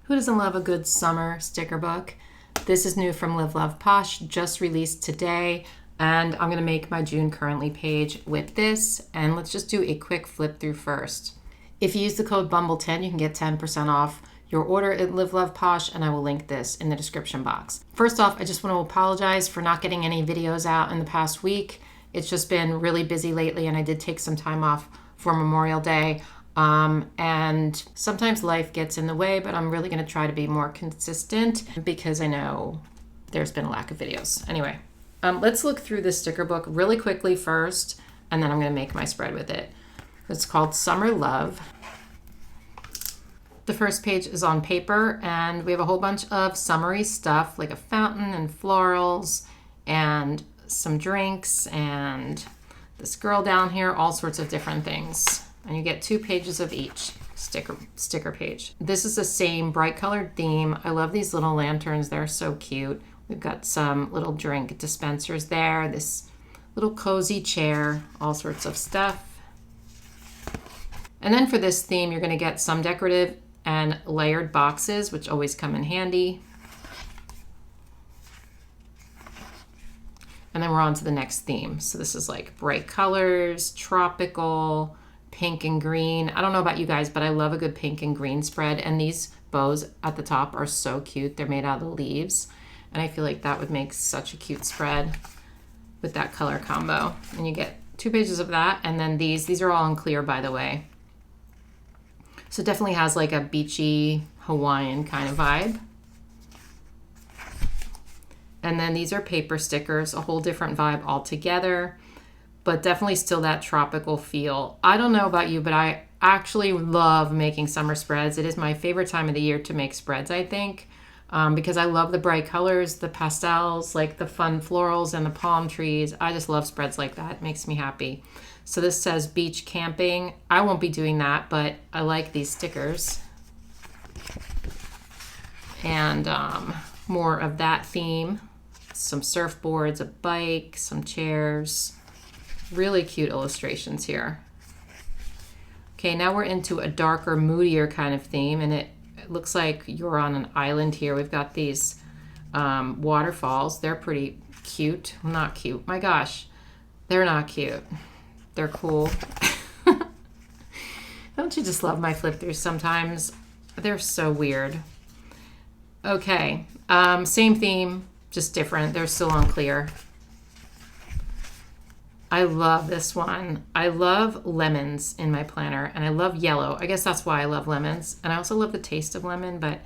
Who doesn't love a good summer sticker book? This is new from Live Love Posh, just released today, and I'm gonna make my June currently page with this, and let's just do a quick flip through first. If you use the code BUMBLE10, you can get 10% off your order at Live Love Posh, and I will link this in the description box. First off, I just want to apologize for not getting any videos out in the past week. It's just been really busy lately, and I did take some time off for Memorial Day. And sometimes life gets in the way, but I'm really going to try to be more consistent because I know there's been a lack of videos. Anyway, let's look through this sticker book really quickly first, and then I'm going to make my spread with it. It's called Summer Love. The first page is on paper, and we have a whole bunch of summery stuff like a fountain and florals and some drinks and this girl down here, all sorts of different things. And you get 2 pages of each sticker page. This is the same bright colored theme. I love these little lanterns. They're so cute. We've got some little drink dispensers there, this little cozy chair, all sorts of stuff. And then for this theme, you're going to get some decorative and layered boxes, which always come in handy. And then we're on to the next theme. So this is like bright colors, tropical, pink and green. I don't know about you guys, but I love a good pink and green spread. And these bows at the top are so cute. They're made out of the leaves. And I feel like that would make such a cute spread with that color combo. And you get 2 pages of that. And then these are all in clear, by the way. So it definitely has like a beachy Hawaiian kind of vibe. And then these are paper stickers, a whole different vibe altogether, but definitely still that tropical feel. I don't know about you, but I actually love making summer spreads. It is my favorite time of the year to make spreads, I think, because I love the bright colors, the pastels, like the fun florals and the palm trees. I just love spreads like that. It makes me happy. So this says beach camping. I won't be doing that, but I like these stickers. And more of that theme. Some surfboards, a bike, some chairs. Really cute illustrations here. Okay, now we're into a darker, moodier kind of theme, and it looks like you're on an island here. We've got these waterfalls. They're pretty cute. Not cute. My gosh, they're not cute. They're cool. Don't you just love my flip throughs sometimes? They're so weird. Okay, same theme, just different. They're still unclear. I love this one. I love lemons in my planner, and I love yellow. I guess that's why I love lemons. And I also love the taste of lemon, but,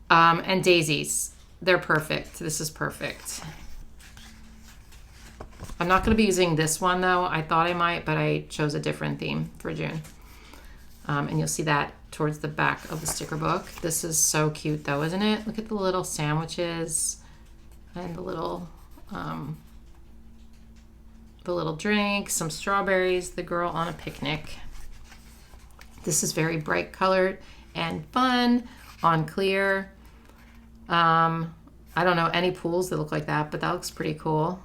and daisies. They're perfect. This is perfect. I'm not going to be using this one, though. I thought I might, but I chose a different theme for June. And you'll see that towards the back of the sticker book. This is so cute, though, isn't it? Look at the little sandwiches and the little drink, some strawberries, the girl on a picnic. This is very bright colored and fun on clear. I don't know any pools that look like that, but that looks pretty cool.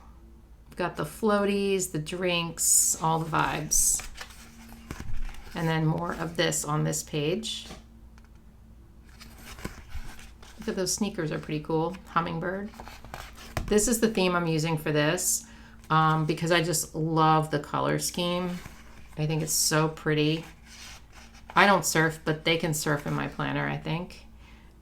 We've got the floaties, the drinks, all the vibes. And then more of this on this page. Look at those sneakers, are pretty cool. Hummingbird. This is the theme I'm using for this because I just love the color scheme. I think it's so pretty. I don't surf, but they can surf in my planner, I think.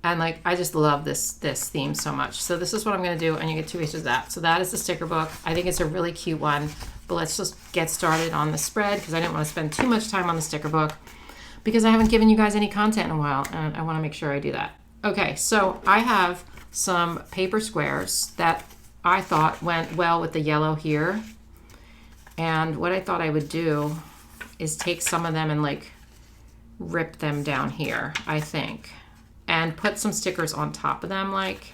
And like, I just love this theme so much. So this is what I'm going to do, and you get 2 pieces of that. So that is the sticker book. I think it's a really cute one, but let's just get started on the spread because I didn't want to spend too much time on the sticker book because I haven't given you guys any content in a while, and I want to make sure I do that. Okay, so I have some paper squares that I thought went well with the yellow here. And what I thought I would do is take some of them and like rip them down here, I think. And put some stickers on top of them, like,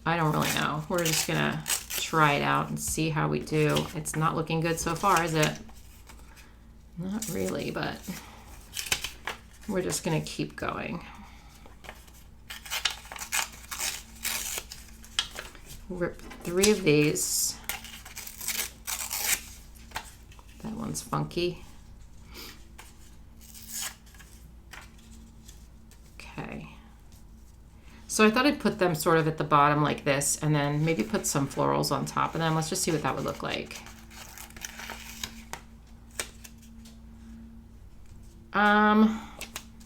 I don't really know. We're just gonna try it out and see how we do. It's not looking good so far, is it? Not really, but we're just gonna keep going. Rip 3 of these. That one's funky. Okay. So I thought I'd put them sort of at the bottom like this, and then maybe put some florals on top of them. Let's just see what that would look like.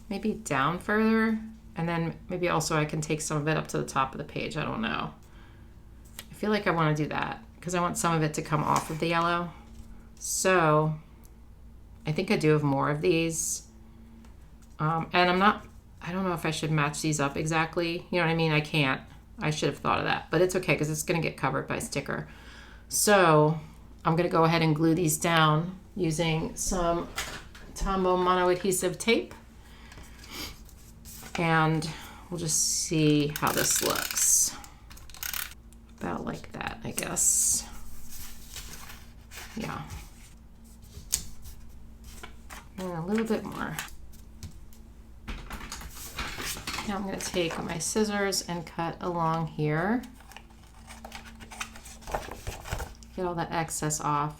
Maybe down further, and then maybe also I can take some of it up to the top of the page. I don't know. I feel like I want to do that because I want some of it to come off of the yellow. So I think I do have more of these. And I don't know if I should match these up exactly. You know what I mean? I can't. I should have thought of that, but it's okay because it's going to get covered by sticker. So I'm going to go ahead and glue these down using some 𝘱𝘗 monoadhesive tape. And we'll just see how this looks. About like that, I guess. Yeah. And a little bit more. Now I'm going to take my scissors and cut along here. Get all that excess off.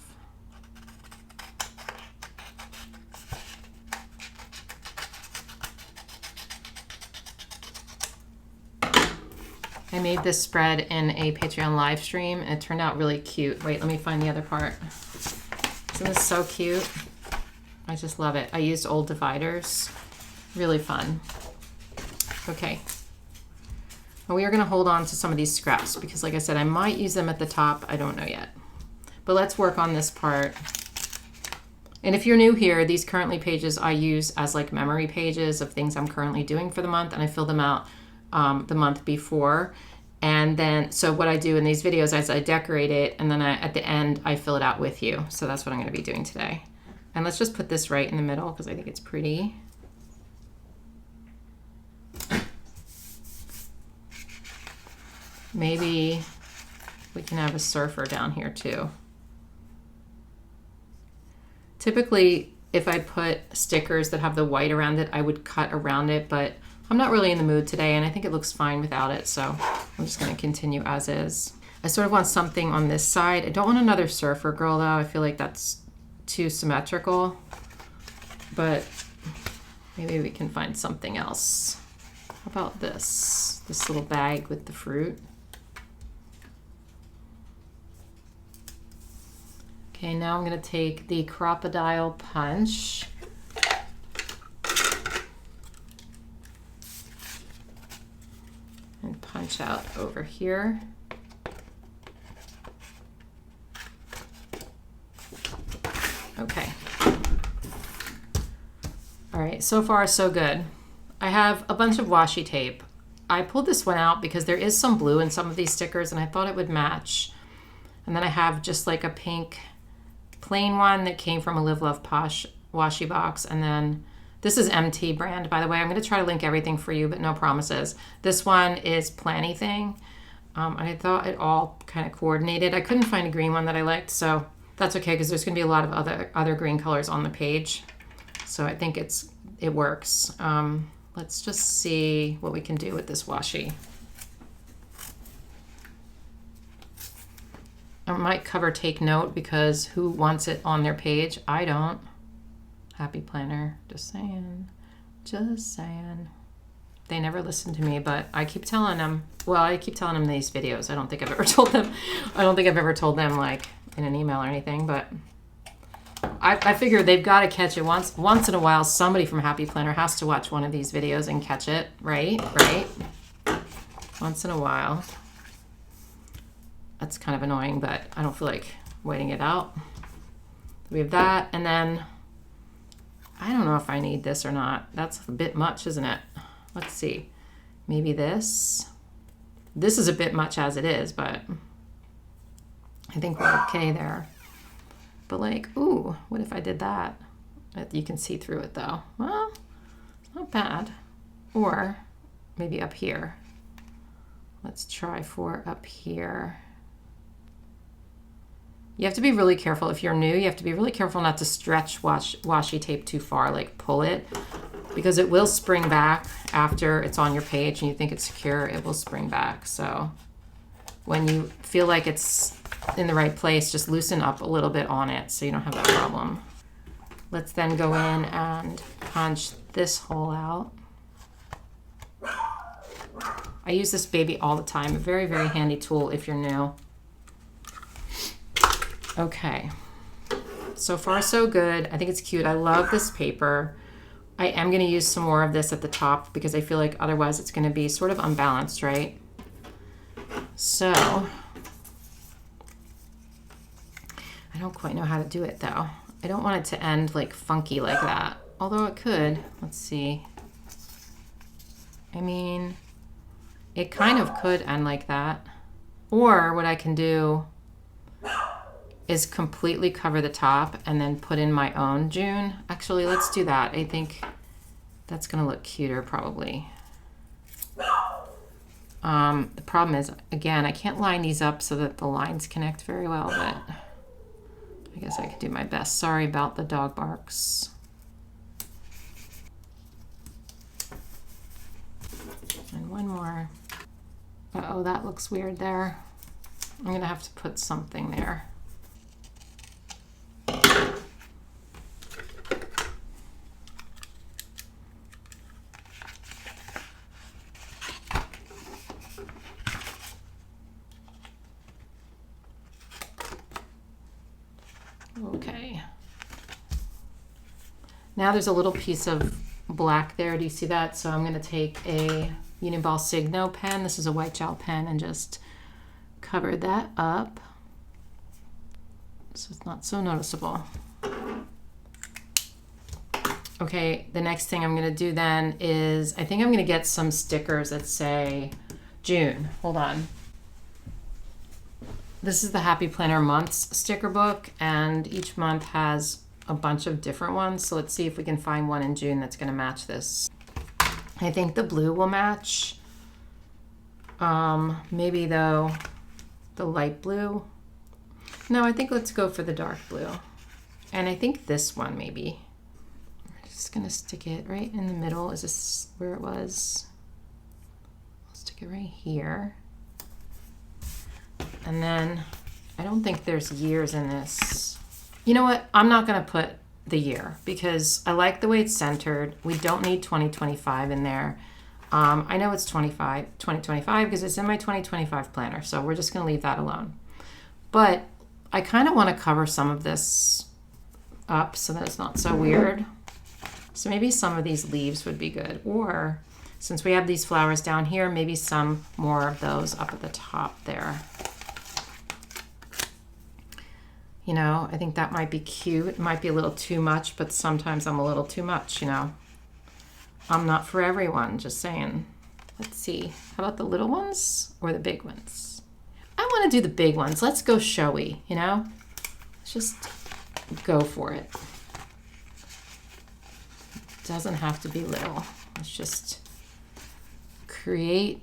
I made this spread in a Patreon live stream and it turned out really cute. Wait, let me find the other part. Isn't this so cute? I just love it. I used old dividers. Really fun. Okay. Well, we are going to hold on to some of these scraps because like I said, I might use them at the top. I don't know yet. But let's work on this part. And if you're new here, these currently pages I use as like memory pages of things I'm currently doing for the month, and I fill them out the month before. And then, so what I do in these videos is I decorate it, and then at the end, I fill it out with you. So that's what I'm going to be doing today. And let's just put this right in the middle because I think it's pretty. Maybe we can have a surfer down here too. Typically, if I put stickers that have the white around it, I would cut around it, but I'm not really in the mood today, and I think it looks fine without it, so I'm just going to continue as is. I sort of want something on this side. I don't want another surfer girl, though. I feel like that's too symmetrical, but maybe we can find something else. How about this? This little bag with the fruit. Okay, now I'm going to take the crocodile punch. And punch out over here. Okay. All right, so far so good. I have a bunch of washi tape. I pulled this one out because there is some blue in some of these stickers and I thought it would match. And then I have just like a pink plain one that came from a Live Love Posh washi box, and then this is MT brand, by the way. I'm going to try to link everything for you, but no promises. This one is Planningwithbumble. I thought it all kind of coordinated. I couldn't find a green one that I liked, so that's okay because there's going to be a lot of other green colors on the page. So I think it works. Let's just see what we can do with this washi. I might cover take note because who wants it on their page? I don't. Happy planner, just saying, just saying. They never listen to me, but I keep telling them, well, I keep telling them these videos. I don't think I've ever told them, like in an email or anything, but I figure they've got to catch it once in a while. Somebody from Happy Planner has to watch one of these videos and catch it, right? Once in a while. That's kind of annoying, but I don't feel like waiting it out. We have that, and then I don't know if I need this or not. That's a bit much, isn't it? Let's see. Maybe this. This is a bit much as it is, but I think we're okay there. But like, ooh, what if I did that? You can see through it though. Well, not bad. Or maybe up here. Let's try for up here. You have to be really careful. If you're new, you have to be really careful not to stretch washi tape too far, like pull it, because it will spring back after it's on your page and you think it's secure, it will spring back. So when you feel like it's in the right place, just loosen up a little bit on it so you don't have that problem. Let's then go in and punch this hole out. I use this baby all the time. A very, very handy tool if you're new. Okay. So far, so good. I think it's cute. I love this paper. I am going to use some more of this at the top because I feel like otherwise it's going to be sort of unbalanced, right? So, I don't quite know how to do it though. I don't want it to end like funky like that. Although it could. Let's see. I mean, it kind of could end like that. Or what I can do is completely cover the top and then put in my own June. Actually, let's do that. I think that's gonna look cuter probably. The problem is, again, I can't line these up so that the lines connect very well, but I guess I could do my best. Sorry about the dog barks. And one more. Uh-oh, that looks weird there. I'm gonna have to put something there. Okay. Now there's a little piece of black there. Do you see that? So I'm going to take a 𝘰𝘧𝘧𝘪𝘐𝑚 pen. This is a white gel pen, and just cover that up so it's not so noticeable. Okay, the next thing I'm going to do then is I think I'm going to get some stickers that say June. Hold on. This is the Happy Planner Months sticker book, and each month has a bunch of different ones. So let's see if we can find one in June that's going to match this. I think the blue will match. Maybe though the light blue. No, I think let's go for the dark blue. And I think this one maybe. We're just going to stick it right in the middle. Is this where it was? I'll stick it right here. And then I don't think there's years in this. You know what? I'm not going to put the year because I like the way it's centered. We don't need 2025 in there. I know it's 2025 because it's in my 2025 planner. So we're just going to leave that alone. But I kind of want to cover some of this up so that it's not so weird. So maybe some of these leaves would be good. Or since we have these flowers down here, maybe some more of those up at the top there. You know, I think that might be cute. It might be a little too much, but sometimes I'm a little too much, you know. I'm not for everyone, just saying. Let's see. How about the little ones or the big ones? I want to do the big ones. Let's go showy, you know. Let's just go for it. It doesn't have to be little. Let's just create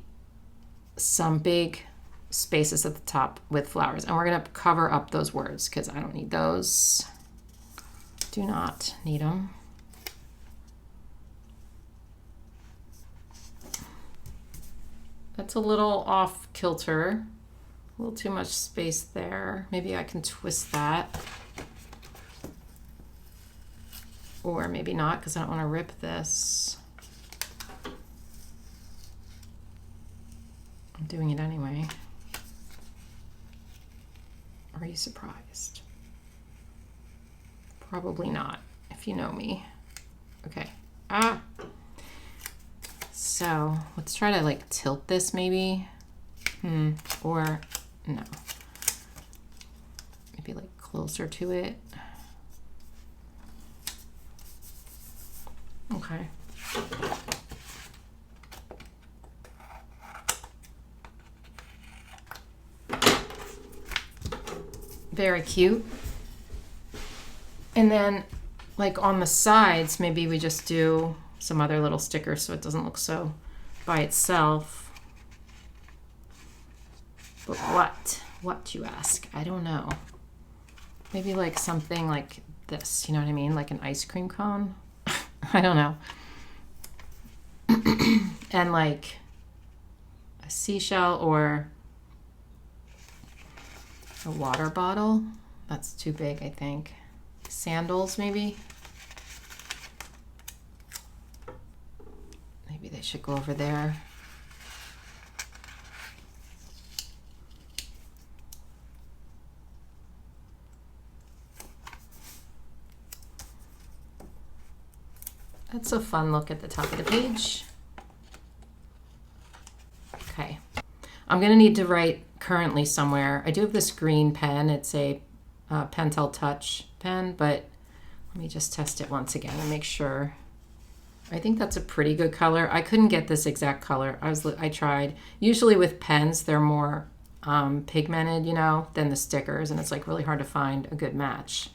some big spaces at the top with flowers, and we're going to cover up those words because I don't need those. Do not need them. That's a little off kilter, a little too much space there. Maybe I can twist that, or maybe not because I don't want to rip this. I'm doing it anyway. Are you surprised? Probably not, if you know me. Okay. So let's try to like tilt this maybe. Or no. Maybe like closer to it. Okay. Very cute. And then like on the sides, maybe we just do some other little stickers so it doesn't look so by itself. But what you ask? I don't know. Maybe like something like this, you know what I mean? Like an ice cream cone. I don't know. And like a seashell or a water bottle. That's too big, I think. Sandals, maybe. Maybe they should go over there. That's a fun look at the top of the page. Okay, I'm gonna need to write currently somewhere. I do have this green pen. It's a Pentel Touch pen, but let me just test it once again and make sure. I think that's a pretty good color. I couldn't get this exact color. I tried. Usually with pens, they're more pigmented, you know, than the stickers, and it's like really hard to find a good match.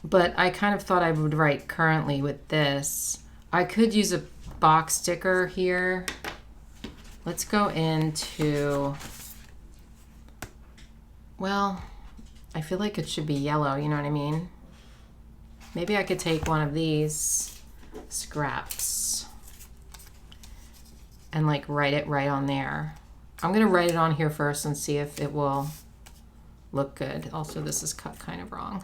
But I kind of thought I would write currently with this. I could use a box sticker here. Let's go into, well, I feel like it should be yellow, you know what I mean? Maybe I could take one of these scraps and like write it right on there. I'm gonna write it on here first and see if it will look good. Also, this is cut kind of wrong.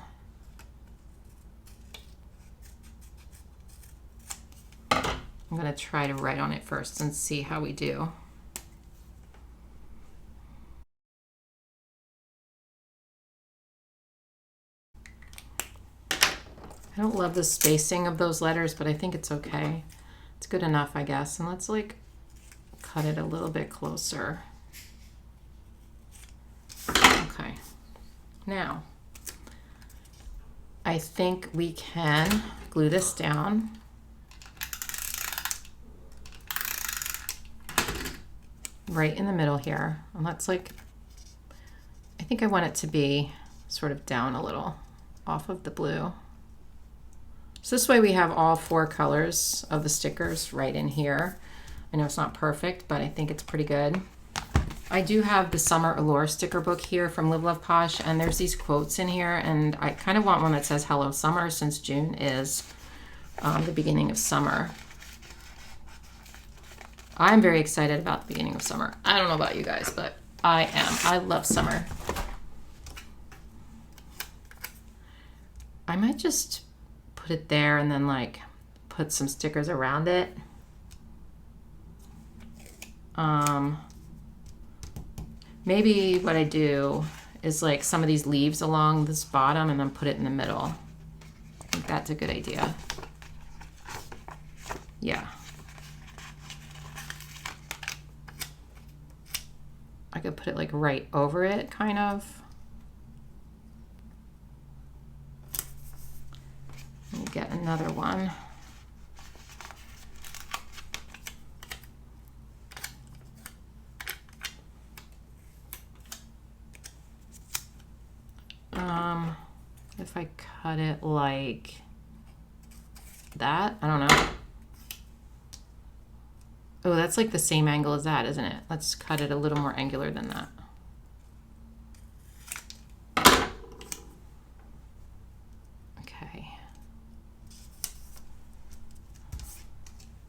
I'm gonna try to write on it first and see how we do. I don't love the spacing of those letters, but I think it's okay. It's good enough, I guess. And let's like cut it a little bit closer. Okay. Now, I think we can glue this down. Right in the middle here. And let's like, I think I want it to be sort of down a little off of the blue. So this way we have all 4 colors of the stickers right in here. I know it's not perfect, but I think it's pretty good. I do have the Summer Allure sticker book here from Live Love Posh, and there's these quotes in here, and I kind of want one that says hello summer, since June is the beginning of summer. I'm very excited about the beginning of summer. I don't know about you guys, but I am. I love summer. I might just put it there and then like put some stickers around it. Maybe what I do is like some of these leaves along this bottom and then put it in the middle. I think that's a good idea. Yeah. I could put it like right over it, kind of. Let me get another one. If I cut it like that, I don't know. Oh, that's like the same angle as that, isn't it? Let's cut it a little more angular than that. Okay.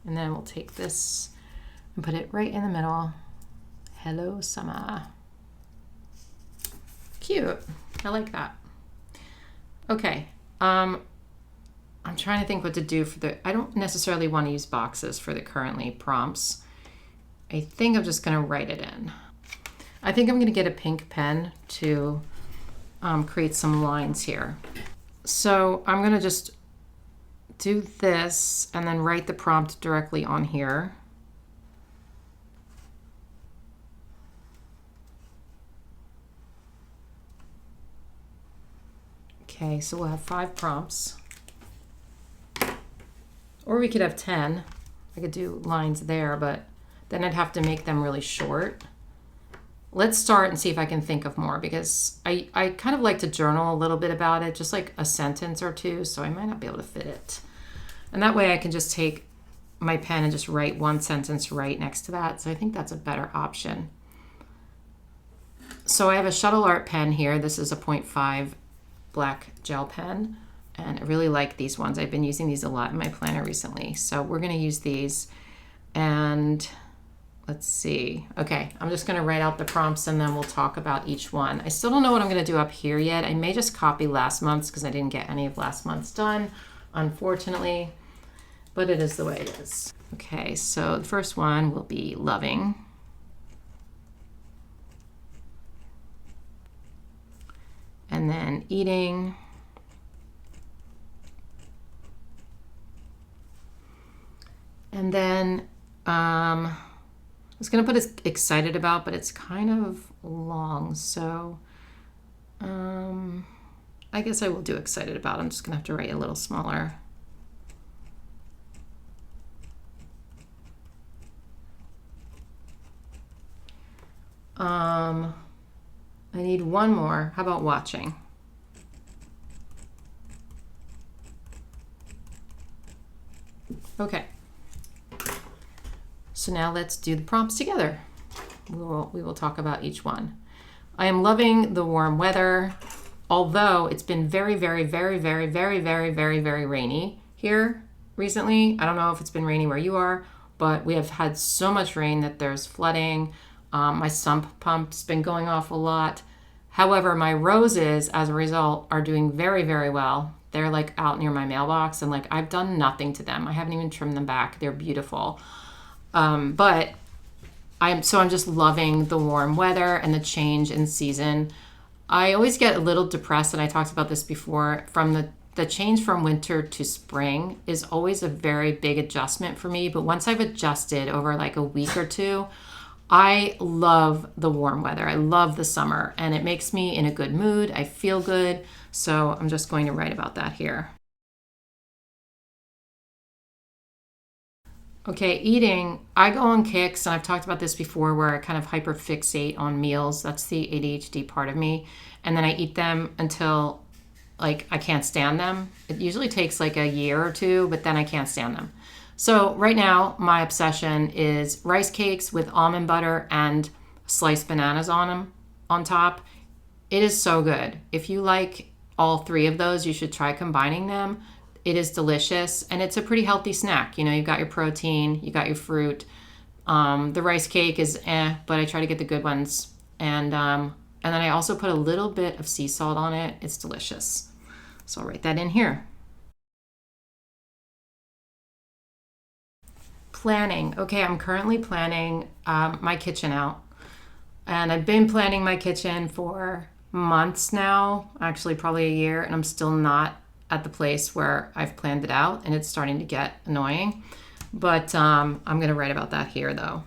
And then we'll take this and put it right in the middle. Hello, summer. Cute. I like that. Okay. I'm trying to think what to do for the, I don't necessarily want to use boxes for the currently prompts. I think I'm just going to write it in. I think I'm going to get a pink pen to create some lines here. So I'm going to just do this and then write the prompt directly on here. Okay, so we'll have 5 prompts. Or we could have 10. I could do lines there, but then I'd have to make them really short. Let's start and see if I can think of more, because I kind of like to journal a little bit about it, just like a sentence or two, so I might not be able to fit it. And that way I can just take my pen and just write one sentence right next to that. So I think that's a better option. So I have a Shuttle Art pen here. This is a 0.5 black gel pen, and I really like these ones. I've been using these a lot in my planner recently, so we're going to use these. And let's see. Okay, I'm just going to write out the prompts and then we'll talk about each one. I still don't know what I'm going to do up here yet. I may just copy last month's because I didn't get any of last month's done, unfortunately, but it is the way it is. Okay, so the first one will be loving. And then eating. And then I was going to put excited about, but it's kind of long. So I guess I will do excited about. I'm just going to have to write a little smaller. I need one more. How about watching? Okay. So now let's do the prompts together. We will talk about each one. I am loving the warm weather, although it's been very, very, very, very, very, very, very, very rainy here recently. I don't know if it's been rainy where you are, but we have had so much rain that there's flooding. My sump pump's been going off a lot. However, my roses, as a result, are doing very, very well. They're like out near my mailbox, and like I've done nothing to them. I haven't even trimmed them back. They're beautiful. But I'm just loving the warm weather and the change in season. I always get a little depressed, and I talked about this before, from the change from winter to spring is always a very big adjustment for me. But once I've adjusted over like a week or two, I love the warm weather. I love the summer, and it makes me in a good mood. I feel good. So I'm just going to write about that here. Okay, eating. I go on kicks, and I've talked about this before, where I kind of hyperfixate on meals. That's the ADHD part of me. And then I eat them until like I can't stand them. It usually takes like a year or two, but then I can't stand them. So right now, my obsession is rice cakes with almond butter and sliced bananas on them on top. It is so good. If you like all three of those, you should try combining them. It is delicious, and it's a pretty healthy snack. You know, you've got your protein, you got your fruit. The rice cake is but I try to get the good ones. And then I also put a little bit of sea salt on it. It's delicious. So I'll write that in here. Planning. Okay, I'm currently planning my kitchen out. And I've been planning my kitchen for months now, actually probably a year, and I'm still not at the place where I've planned it out, and it's starting to get annoying. But I'm going to write about that here, though.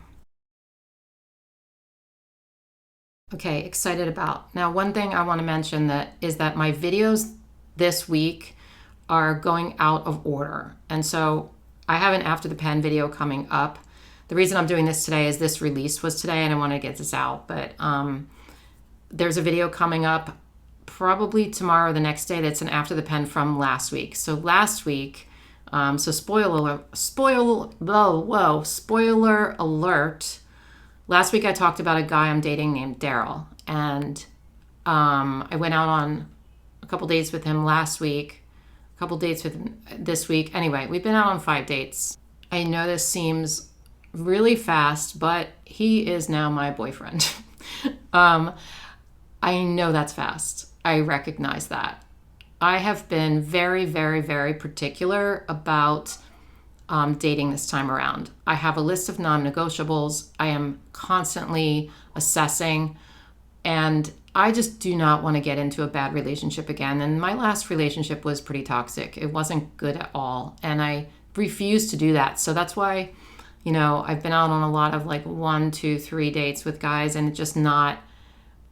Okay, excited about. Now, one thing I want to mention is that my videos this week are going out of order. And so I have an After the Pen video coming up. The reason I'm doing this today is this release was today, and I want to get this out. But there's a video coming up probably tomorrow or the next day that's an After the Pen from last week. So last week, spoiler alert. Last week I talked about a guy I'm dating named Daryl, and I went out on a couple dates with him last week, a couple dates with him this week. Anyway, we've been out on 5 dates. I know this seems really fast, but he is now my boyfriend. I know that's fast. I recognize that. I have been very, very, very particular about dating this time around. I have a list of non-negotiables. I am constantly assessing, and I just do not want to get into a bad relationship again. And my last relationship was pretty toxic. It wasn't good at all, and I refuse to do that. So that's why, you know, I've been out on a lot of like 1, 2, 3 dates with guys, and it's just not.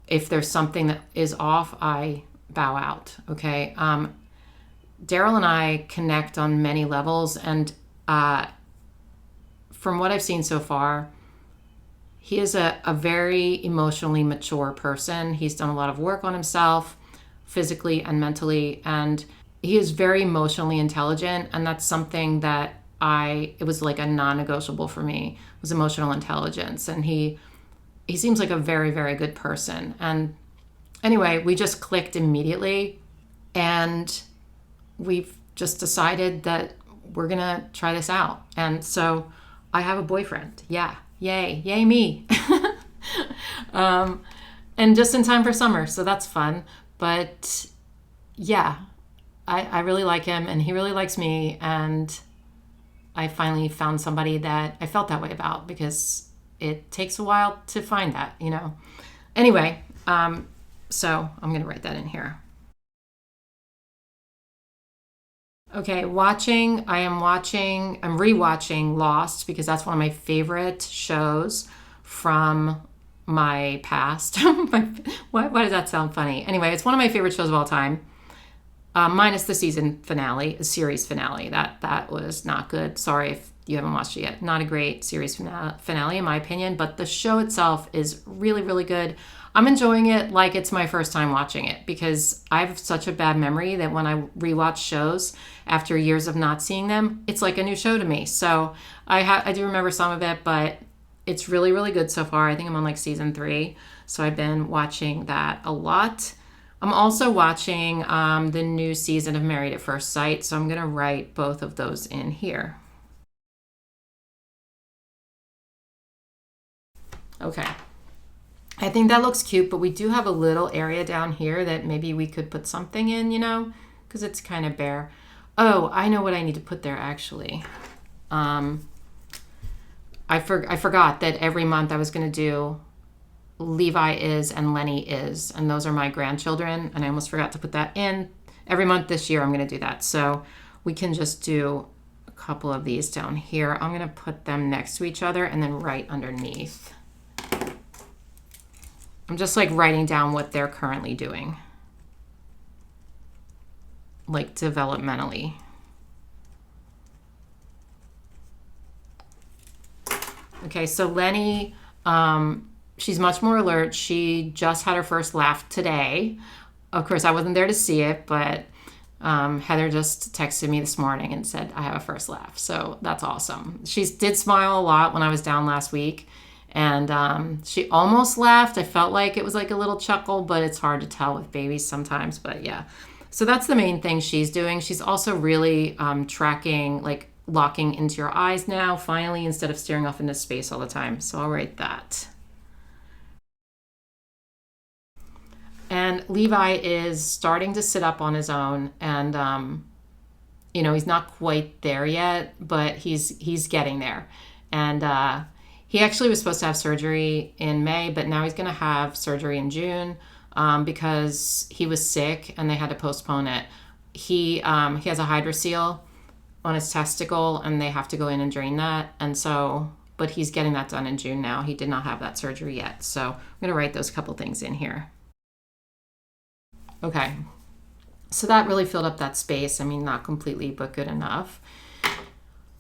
If there's something that is off, I bow out, okay? Daryl and I connect on many levels, and from what I've seen so far, he is a very emotionally mature person. He's done a lot of work on himself, physically and mentally, and he is very emotionally intelligent, and that's something that it was like a non-negotiable for me, was emotional intelligence, and he seems like a very, very good person. And anyway, we just clicked immediately, and we've just decided that we're going to try this out. And so I have a boyfriend. Yeah. Yay me. And just in time for summer. So that's fun. But yeah, I really like him, and he really likes me. And I finally found somebody that I felt that way about, because it takes a while to find that, you know. Anyway, so I'm going to write that in here. Okay, I'm rewatching Lost because that's one of my favorite shows from my past. Why does that sound funny? Anyway, it's one of my favorite shows of all time. Minus the series finale. That was not good. Sorry if you haven't watched it yet. Not a great series finale in my opinion, but the show itself is really, really good. I'm enjoying it like it's my first time watching it because I have such a bad memory that when I rewatch shows after years of not seeing them, it's like a new show to me. So I do remember some of it, but it's really, really good so far. I think I'm on like season 3. So I've been watching that a lot. I'm also watching the new season of Married at First Sight. So I'm going to write both of those in here. Okay. I think that looks cute, but we do have a little area down here that maybe we could put something in, because it's kind of bare. Oh, I know what I need to put there actually. I forgot that every month I was going to do Levi is and Lenny is, and those are my grandchildren, and I almost forgot to put that in. Every month this year I'm going to do that. So we can just do a couple of these down here. I'm going to put them next to each other and then right underneath. I'm just like writing down what they're currently doing, like developmentally. Okay, so Lenny, she's much more alert. She just had her first laugh today. Of course, I wasn't there to see it, but Heather just texted me this morning and said, I have a first laugh. So that's awesome. She did smile a lot when I was down last week. And she almost laughed. I felt like it was like a little chuckle, but it's hard to tell with babies sometimes. But yeah, so that's the main thing she's doing. She's also really tracking, like locking into your eyes now, finally, instead of staring off into space all the time. So I'll write that. And Levi is starting to sit up on his own, and he's not quite there yet, but he's getting there. And he actually was supposed to have surgery in May, but now he's going to have surgery in June because he was sick and they had to postpone it. He has a hydrocele on his testicle, and they have to go in and drain that. And so, but he's getting that done in June now. He did not have that surgery yet. So I'm going to write those couple things in here. Okay. So that really filled up that space. I mean, not completely, but good enough.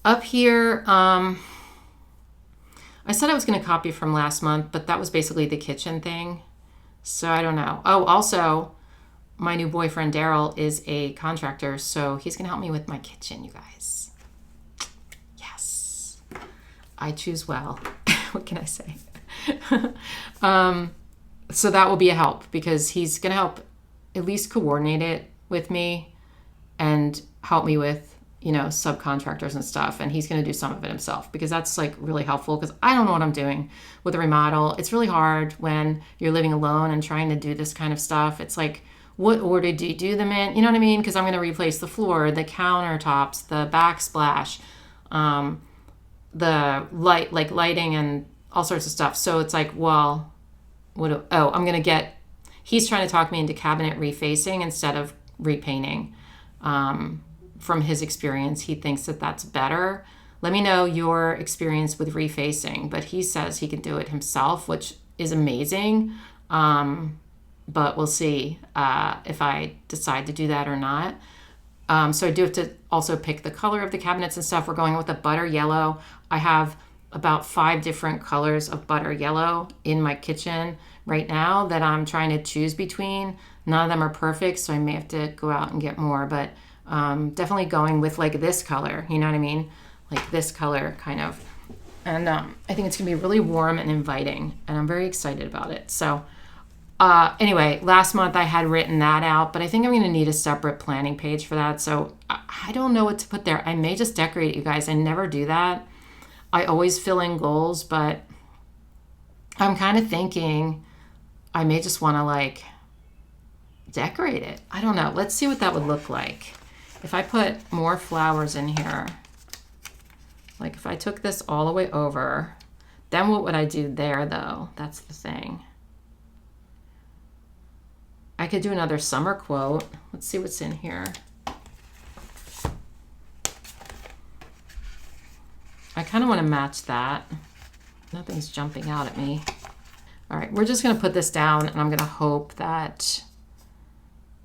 Up here, I said I was going to copy from last month, but that was basically the kitchen thing. So I don't know. Oh, also, my new boyfriend, Daryl, is a contractor, so he's going to help me with my kitchen, you guys. Yes. I choose well. What can I say? So that will be a help because he's going to help at least coordinate it with me and help me with subcontractors and stuff, and he's going to do some of it himself because that's like really helpful because I don't know what I'm doing with a remodel. It's really hard when you're living alone and trying to do this kind of stuff. It's like, what order do you do them in? You know what I mean? Because I'm going to replace the floor, the countertops, the backsplash, the lighting and all sorts of stuff. So it's like, well, he's trying to talk me into cabinet refacing instead of repainting. From his experience, he thinks that that's better. Let me know your experience with refacing, but he says he can do it himself, which is amazing. But we'll see if I decide to do that or not. So I do have to also pick the color of the cabinets and stuff. We're going with a butter yellow. I have about 5 different colors of butter yellow in my kitchen right now that I'm trying to choose between. None of them are perfect, so I may have to go out and get more, but definitely going with like this color, you know what I mean? Like this color kind of. And I think it's gonna be really warm and inviting, and I'm very excited about it. So anyway, last month I had written that out, but I think I'm gonna need a separate planning page for that. So I don't know what to put there. I may just decorate it, you guys. I never do that. I always fill in goals, but I'm kind of thinking I may just wanna like decorate it. I don't know. Let's see what that would look like. If I put more flowers in here, like if I took this all the way over, then what would I do there though? That's the thing. I could do another summer quote. Let's see what's in here. I kind of want to match that. Nothing's jumping out at me. All right, we're just going to put this down, and I'm going to hope that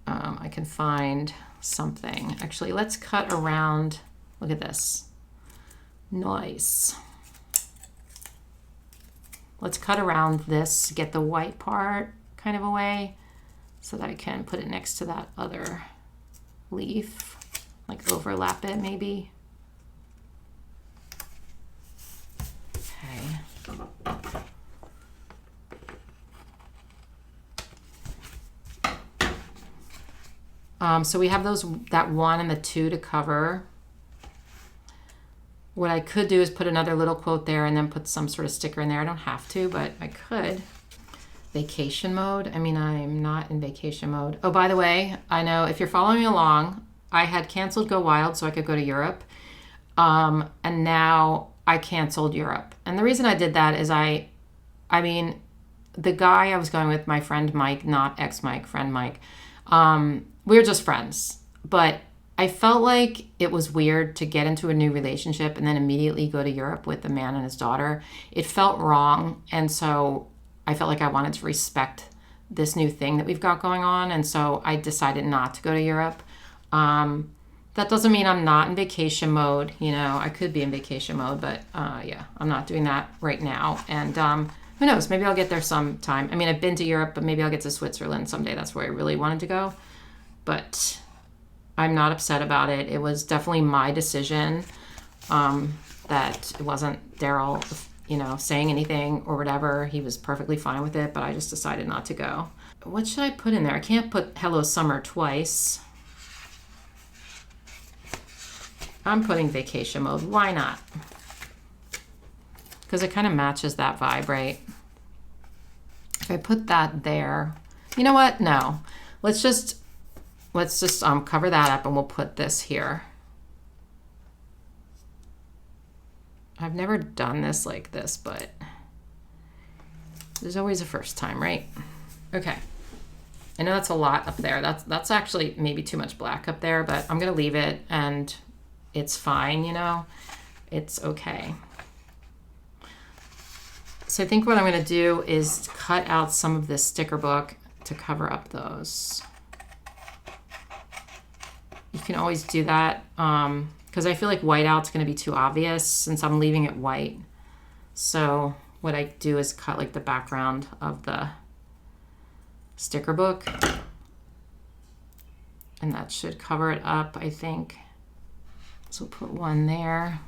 I can find something. Actually, let's cut around. Look at this. Nice. Let's cut around this, get the white part kind of away so that I can put it next to that other leaf, like overlap it maybe. Okay. So we have that 1 and the 2 to cover. What I could do is put another little quote there and then put some sort of sticker in there. I don't have to, but I could. Vacation mode. I mean, I'm not in vacation mode. Oh, by the way, I know if you're following along, I had canceled Go Wild so I could go to Europe. And now I canceled Europe. And the reason I did that is I mean, the guy I was going with, my friend Mike, not ex-Mike, friend Mike, we were just friends. But I felt like it was weird to get into a new relationship and then immediately go to Europe with the man and his daughter. It felt wrong. And so I felt like I wanted to respect this new thing that we've got going on. And so I decided not to go to Europe. That doesn't mean I'm not in vacation mode. You know, I could be in vacation mode, but yeah, I'm not doing that right now. And who knows, maybe I'll get there sometime. I mean, I've been to Europe, but maybe I'll get to Switzerland someday. That's where I really wanted to go. But I'm not upset about it. It was definitely my decision, that it wasn't Daryl, you know, saying anything or whatever. He was perfectly fine with it, but I just decided not to go. What should I put in there? I can't put Hello Summer twice. I'm putting vacation mode. Why not? Because it kind of matches that vibe, right? If I put that there, you know what? No. Let's just cover that up and we'll put this here. I've never done this like this, but there's always a first time, right? Okay. I know that's a lot up there. That's actually maybe too much black up there, but I'm going to leave it and it's fine, you know? It's okay. So I think what I'm going to do is cut out some of this sticker book to cover up those. You can always do that because I feel like whiteout's going to be too obvious since I'm leaving it white. So what I do is cut like the background of the sticker book. And that should cover it up, I think. So put one there.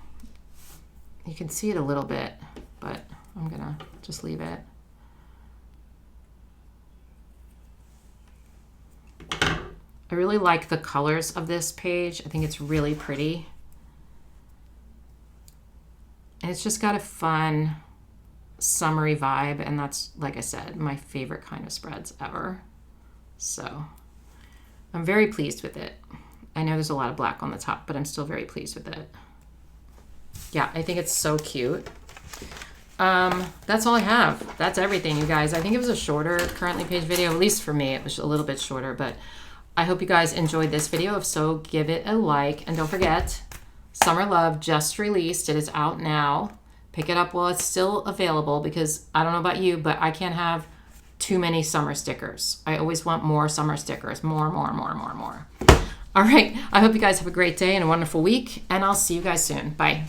You can see it a little bit, but I'm going to just leave it. I really like the colors of this page. I think it's really pretty. And it's just got a fun, summery vibe. And that's, like I said, my favorite kind of spreads ever. So I'm very pleased with it. I know there's a lot of black on the top, but I'm still very pleased with it. Yeah, I think it's so cute. That's all I have. That's everything, you guys. I think it was a shorter currently page video. At least for me, it was a little bit shorter, but I hope you guys enjoyed this video. If so, give it a like. And don't forget, Summer Love just released. It is out now. Pick it up while it's still available because I don't know about you, but I can't have too many summer stickers. I always want more summer stickers. More. All right. I hope you guys have a great day and a wonderful week, and I'll see you guys soon. Bye.